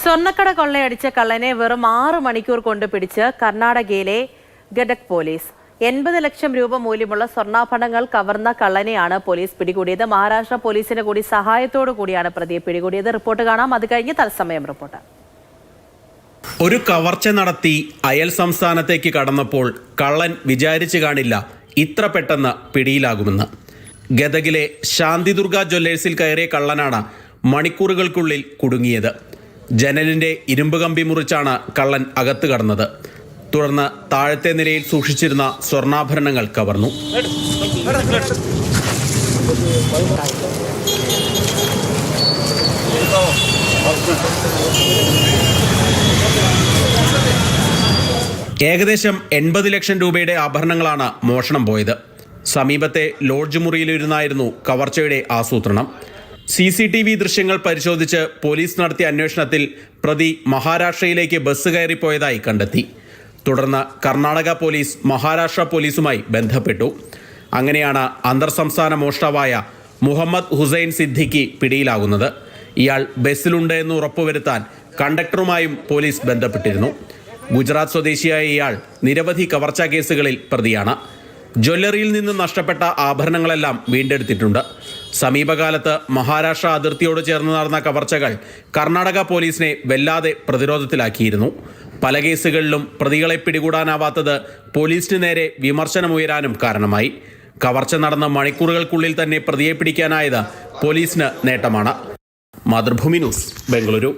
സ്വർണ്ണക്കട കൊള്ളയടിച്ച കള്ളനെ വെറും 6 മണിക്കൂർ കൊണ്ട് പിടിച്ച് കർണാടകയിലെ ഗഡക് പോലീസ്. 80 ലക്ഷം രൂപ മൂല്യമുള്ള സ്വർണ്ണാഭരണങ്ങൾ കവർന്ന കള്ളനെയാണ് പോലീസ് പിടികൂടിയത്. മഹാരാഷ്ട്ര പോലീസിന്റെ കൂടി സഹായത്തോടു കൂടിയാണ് പ്രതിയെ പിടികൂടിയത്. റിപ്പോർട്ട് കാണാം. അത് കഴിഞ്ഞ് തത്സമയം റിപ്പോർട്ട്. ഒരു കവർച്ച നടത്തി അയൽ സംസ്ഥാനത്തേക്ക് കടന്നപ്പോൾ കള്ളൻ വിചാരിച്ചു കാണില്ല ഇത്ര പെട്ടെന്ന് പിടിയിലാകുമെന്ന്. ഗദഗിലെ ശാന്തിദുർഗ ജ്വല്ലേഴ്സിൽ കയറിയ കള്ളനാണ് മണിക്കൂറുകൾക്കുള്ളിൽ കുടുങ്ങിയത്. ജനലിന്റെ ഇരുമ്പ് കമ്പി മുറിച്ചാണ് കള്ളൻ അകത്ത് കടന്നത്. തുടർന്ന് താഴത്തെ നിലയിൽ സൂക്ഷിച്ചിരുന്ന സ്വർണ്ണാഭരണങ്ങൾ കവർന്നു. ഏകദേശം 80 ലക്ഷം രൂപയുടെ ആഭരണങ്ങളാണ് മോഷണം പോയത്. സമീപത്തെ ലോഡ്ജ് മുറിയിലിരുന്നായിരുന്നു കവർച്ചയുടെ ആസൂത്രണം. CCTV ദൃശ്യങ്ങൾ പരിശോധിച്ച് പോലീസ് നടത്തിയ അന്വേഷണത്തിൽ പ്രതി മഹാരാഷ്ട്രയിലേക്ക് ബസ് കയറിപ്പോയതായി കണ്ടെത്തി. തുടർന്ന് കർണാടക പോലീസ് മഹാരാഷ്ട്ര പോലീസുമായി ബന്ധപ്പെട്ടു. അങ്ങനെയാണ് അന്തർ സംസ്ഥാന മോഷ്ടാവായ മുഹമ്മദ് ഹുസൈൻ സിദ്ദിഖി പിടിയിലാകുന്നത്. ഇയാൾ ബസ്സിലുണ്ട് എന്ന് ഉറപ്പുവരുത്താൻ കണ്ടക്ടറുമായും പോലീസ് ബന്ധപ്പെട്ടിരുന്നു. ഗുജറാത്ത് സ്വദേശിയായ ഇയാൾ നിരവധി കവർച്ചാ കേസുകളിൽ പ്രതിയാണ്. ജ്വല്ലറിയിൽ നിന്ന് നഷ്ടപ്പെട്ട ആഭരണങ്ങളെല്ലാം വീണ്ടെടുത്തിട്ടുണ്ട്. സമീപകാലത്ത് മഹാരാഷ്ട്ര അതിർത്തിയോട് ചേർന്ന് നടന്ന കവർച്ചകൾ കർണാടക പോലീസിനെ വല്ലാതെ പ്രതിരോധത്തിലാക്കിയിരുന്നു. പല കേസുകളിലും പ്രതികളെ പിടികൂടാനാവാത്തത് പോലീസിന് നേരെ വിമർശനമുയരാനും കാരണമായി. കവർച്ച നടന്ന മണിക്കൂറുകൾക്കുള്ളിൽ തന്നെ പ്രതിയെ പിടിക്കാനായത് പോലീസിന് നേട്ടമാണ്. മാതൃഭൂമി ന്യൂസ്, ബംഗളൂരു.